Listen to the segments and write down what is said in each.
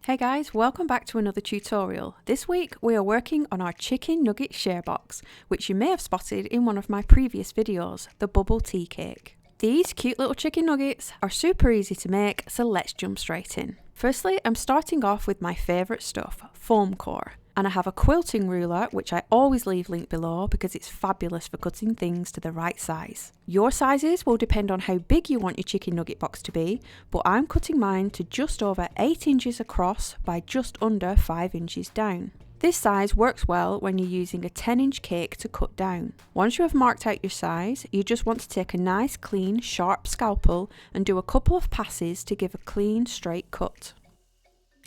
Hey guys, welcome back to another tutorial. This week we are working on our chicken nugget Sharebox, which you may have spotted in one of my previous videos, the bubble tea cake. These cute little chicken nuggets are super easy to make, so let's jump straight in. Firstly, I'm starting off with my favourite stuff, foam core. And I have a quilting ruler, which I always leave linked below because it's fabulous for cutting things to the right size. Your sizes will depend on how big you want your chicken nugget box to be, but I'm cutting mine to just over 8 inches across by just under 5 inches down. This size works well when you're using a 10-inch cake to cut down. Once you have marked out your size, you just want to take a nice clean, sharp scalpel and do a couple of passes to give a clean, straight cut.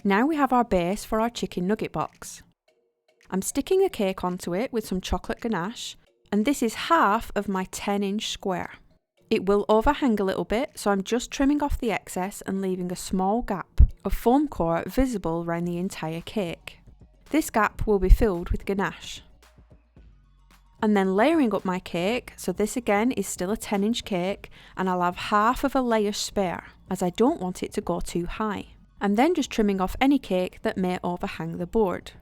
Now we have our base for our chicken nugget box. I'm sticking a cake onto it with some chocolate ganache, and this is half of my 10-inch square. It will overhang a little bit, so I'm just trimming off the excess and leaving a small gap of foam core visible around the entire cake. This gap will be filled with ganache. And then layering up my cake, so this again is still a 10-inch cake, and I'll have half of a layer spare, as I don't want it to go too high. I'm then just trimming off any cake that may overhang the board.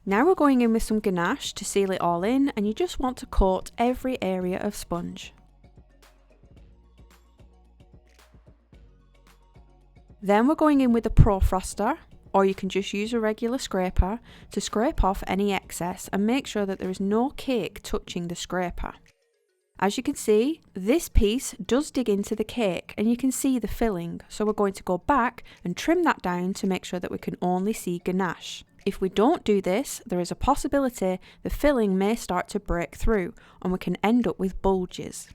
Now we're going in with some ganache to seal it all in, and you just want to coat every area of sponge. Then we're going in with a Pro Froster, or you can just use a regular scraper to scrape off any excess and make sure that there is no cake touching the scraper. As you can see, this piece does dig into the cake and you can see the filling, so we're going to go back and trim that down to make sure that we can only see ganache. If we don't do this, there is a possibility the filling may start to break through and we can end up with bulges.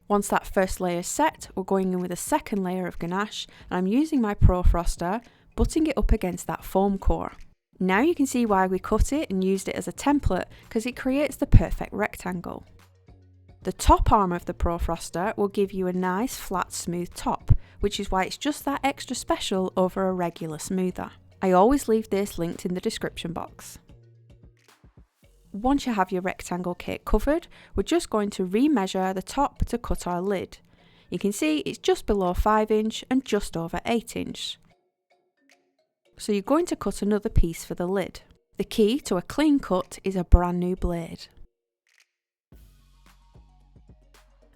Once that first layer is set, we're going in with a second layer of ganache, and I'm using my Pro Froster, butting it up against that foam core. Now you can see why we cut it and used it as a template, because it creates the perfect rectangle. The top arm of the Pro Froster will give you a nice flat smooth top, which is why it's just that extra special over a regular smoother. I always leave this linked in the description box. Once you have your rectangle cake covered, we're just going to re-measure the top to cut our lid. You can see it's just below 5 inch and just over 8 inch. So you're going to cut another piece for the lid. The key to a clean cut is a brand new blade.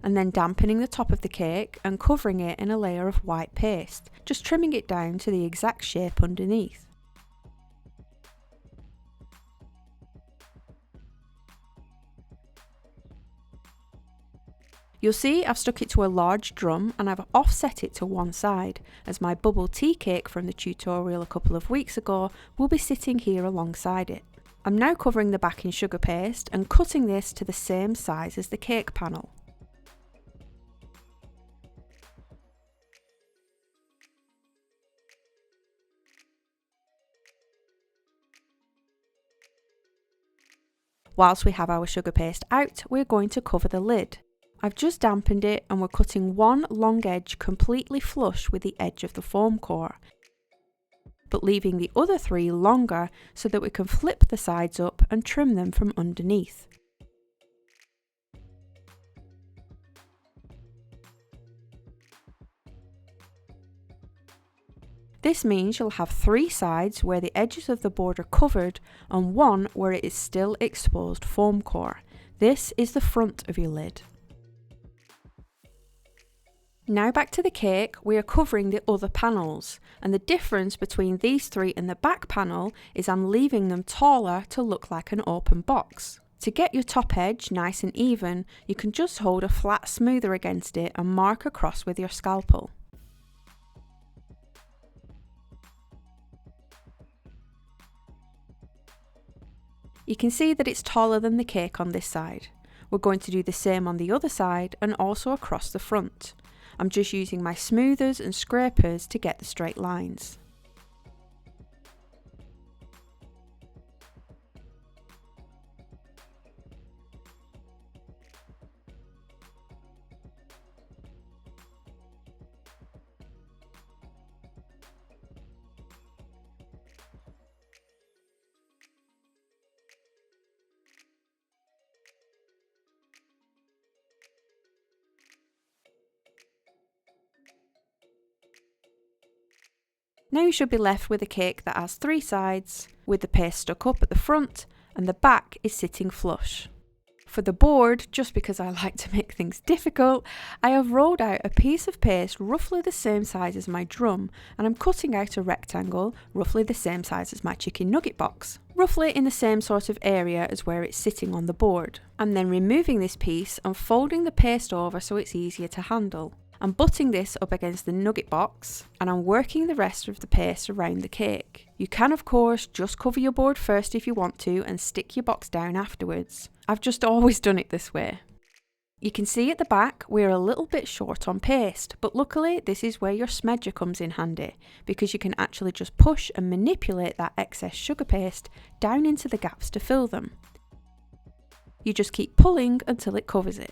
And then dampening the top of the cake and covering it in a layer of white paste, just trimming it down to the exact shape underneath. You'll see I've stuck it to a large drum and I've offset it to one side, as my bubble tea cake from the tutorial a couple of weeks ago will be sitting here alongside it. I'm now covering the back in sugar paste and cutting this to the same size as the cake panel. Whilst we have our sugar paste out, we're going to cover the lid. I've just dampened it and we're cutting one long edge completely flush with the edge of the foam core, but leaving the other 3 longer so that we can flip the sides up and trim them from underneath. This means you'll have 3 sides where the edges of the board are covered and 1 where it is still exposed foam core. This is the front of your lid. Now back to the cake, we are covering the other panels, and the difference between these 3 and the back panel is I'm leaving them taller to look like an open box. To get your top edge nice and even, you can just hold a flat smoother against it and mark across with your scalpel. You can see that it's taller than the cake on this side. We're going to do the same on the other side and also across the front. I'm just using my smoothers and scrapers to get the straight lines. Now you should be left with a cake that has 3 sides, with the paste stuck up at the front and the back is sitting flush. For the board, just because I like to make things difficult, I have rolled out a piece of paste roughly the same size as my drum, and I'm cutting out a rectangle roughly the same size as my chicken nugget box, roughly in the same sort of area as where it's sitting on the board. I'm then removing this piece and folding the paste over so it's easier to handle. I'm butting this up against the nugget box and I'm working the rest of the paste around the cake. You can of course just cover your board first if you want to and stick your box down afterwards. I've just always done it this way. You can see at the back we're a little bit short on paste, but luckily this is where your smedger comes in handy because you can actually just push and manipulate that excess sugar paste down into the gaps to fill them. You just keep pulling until it covers it.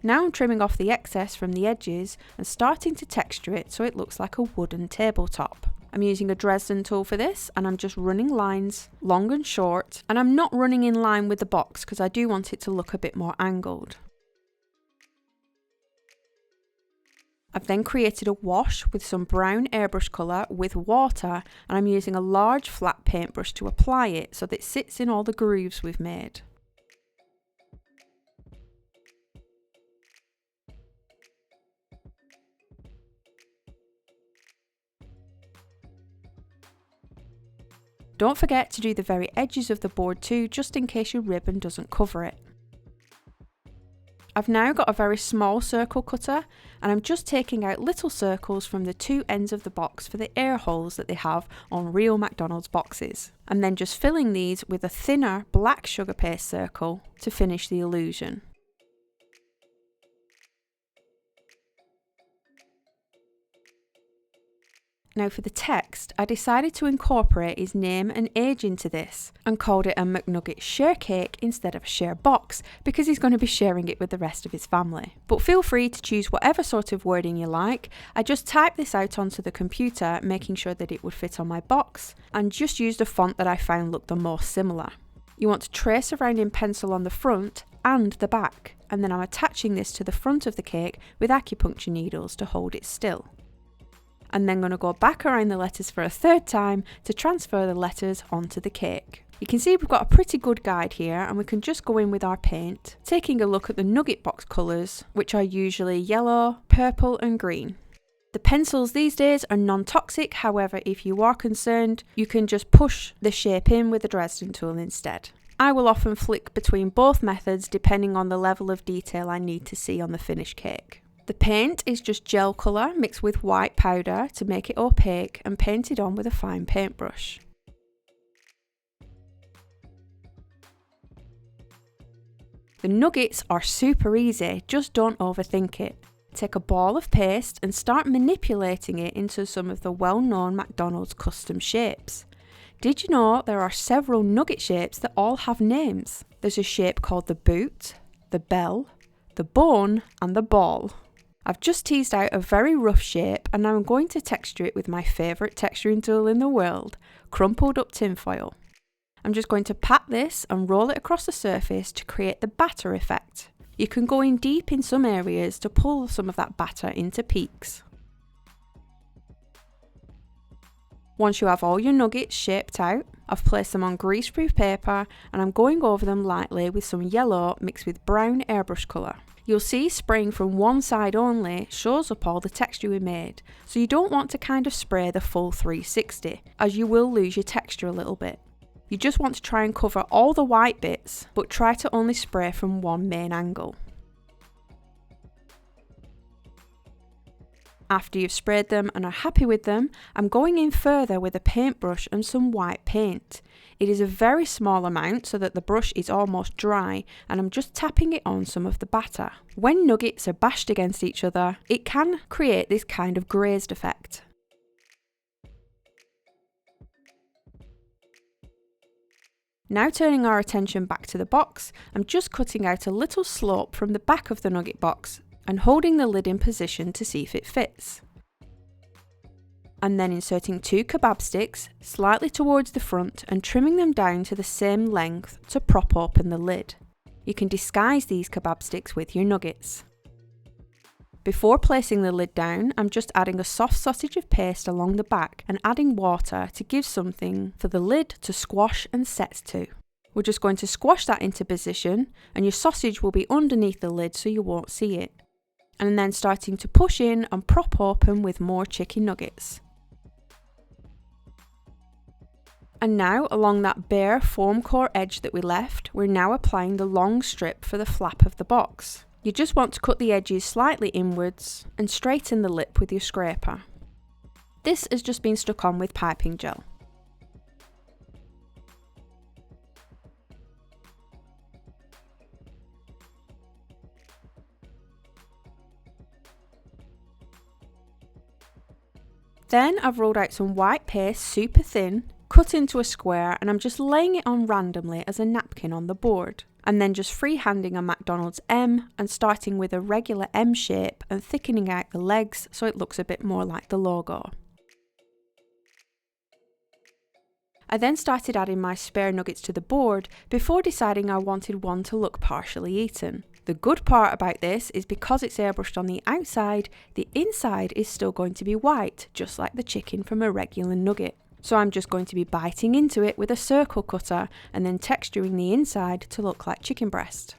Now I'm trimming off the excess from the edges and starting to texture it so it looks like a wooden tabletop. I'm using a Dresden tool for this and I'm just running lines, long and short, and I'm not running in line with the box because I do want it to look a bit more angled. I've then created a wash with some brown airbrush colour with water, and I'm using a large flat paintbrush to apply it so that it sits in all the grooves we've made. Don't forget to do the very edges of the board too, just in case your ribbon doesn't cover it. I've now got a very small circle cutter and I'm just taking out little circles from the 2 ends of the box for the air holes that they have on real McDonald's boxes. And then just filling these with a thinner black sugar paste circle to finish the illusion. Now for the text, I decided to incorporate his name and age into this and called it a McNugget share cake instead of a share box because he's going to be sharing it with the rest of his family. But feel free to choose whatever sort of wording you like. I just typed this out onto the computer, making sure that it would fit on my box, and just used a font that I found looked the most similar. You want to trace around in pencil on the front and the back, and then I'm attaching this to the front of the cake with acupuncture needles to hold it still. And then going to go back around the letters for a 3rd time to transfer the letters onto the cake. You can see we've got a pretty good guide here and we can just go in with our paint, taking a look at the nugget box colours, which are usually yellow, purple and green. The pencils these days are non-toxic, however if you are concerned you can just push the shape in with the Dresden tool instead. I will often flick between both methods depending on the level of detail I need to see on the finished cake. The paint is just gel colour mixed with white powder to make it opaque and painted on with a fine paintbrush. The nuggets are super easy, just don't overthink it. Take a ball of paste and start manipulating it into some of the well-known McDonald's custom shapes. Did you know there are several nugget shapes that all have names? There's a shape called the boot, the bell, the bone and the ball. I've just teased out a very rough shape and now I'm going to texture it with my favourite texturing tool in the world, crumpled up tinfoil. I'm just going to pat this and roll it across the surface to create the batter effect. You can go in deep in some areas to pull some of that batter into peaks. Once you have all your nuggets shaped out, I've placed them on greaseproof paper and I'm going over them lightly with some yellow mixed with brown airbrush colour. You'll see spraying from one side only shows up all the texture we made, so you don't want to kind of spray the full 360 as you will lose your texture a little bit. You just want to try and cover all the white bits, but try to only spray from one main angle. After you've sprayed them and are happy with them, I'm going in further with a paintbrush and some white paint. It is a very small amount so that the brush is almost dry and I'm just tapping it on some of the batter. When nuggets are bashed against each other, it can create this kind of grazed effect. Now turning our attention back to the box, I'm just cutting out a little slope from the back of the nugget box and holding the lid in position to see if it fits. And then inserting 2 kebab sticks slightly towards the front and trimming them down to the same length to prop open the lid. You can disguise these kebab sticks with your nuggets. Before placing the lid down, I'm just adding a soft sausage of paste along the back and adding water to give something for the lid to squash and set to. We're just going to squash that into position, and your sausage will be underneath the lid so you won't see it. And then starting to push in and prop open with more chicken nuggets. And now, along that bare foam core edge that we left, we're now applying the long strip for the flap of the box. You just want to cut the edges slightly inwards and straighten the lip with your scraper. This has just been stuck on with piping gel. Then I've rolled out some white paste super thin, cut into a square, and I'm just laying it on randomly as a napkin on the board. And then just freehanding a McDonald's M and starting with a regular M shape and thickening out the legs so it looks a bit more like the logo. I then started adding my spare nuggets to the board before deciding I wanted one to look partially eaten. The good part about this is because it's airbrushed on the outside, the inside is still going to be white, just like the chicken from a regular nugget. So I'm just going to be biting into it with a circle cutter and then texturing the inside to look like chicken breast.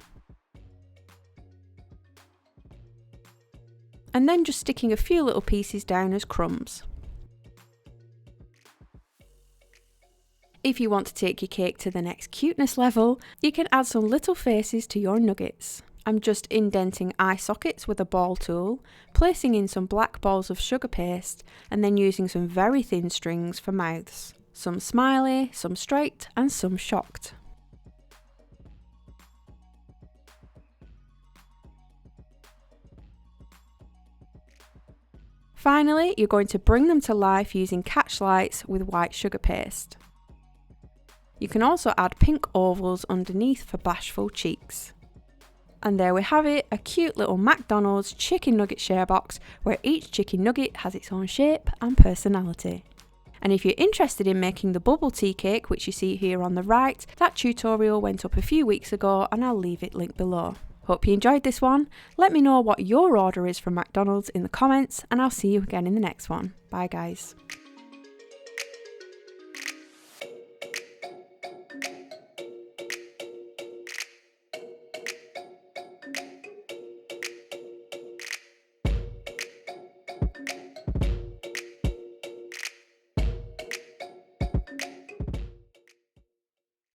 And then just sticking a few little pieces down as crumbs. If you want to take your cake to the next cuteness level, you can add some little faces to your nuggets. I'm just indenting eye sockets with a ball tool, placing in some black balls of sugar paste, and then using some very thin strings for mouths. Some smiley, some straight, and some shocked. Finally, you're going to bring them to life using catch lights with white sugar paste. You can also add pink ovals underneath for bashful cheeks. And there we have it, a cute little McDonald's chicken nugget share box where each chicken nugget has its own shape and personality. And if you're interested in making the bubble tea cake, which you see here on the right, that tutorial went up a few weeks ago and I'll leave it linked below. Hope you enjoyed this one. Let me know what your order is from McDonald's in the comments and I'll see you again in the next one. Bye guys.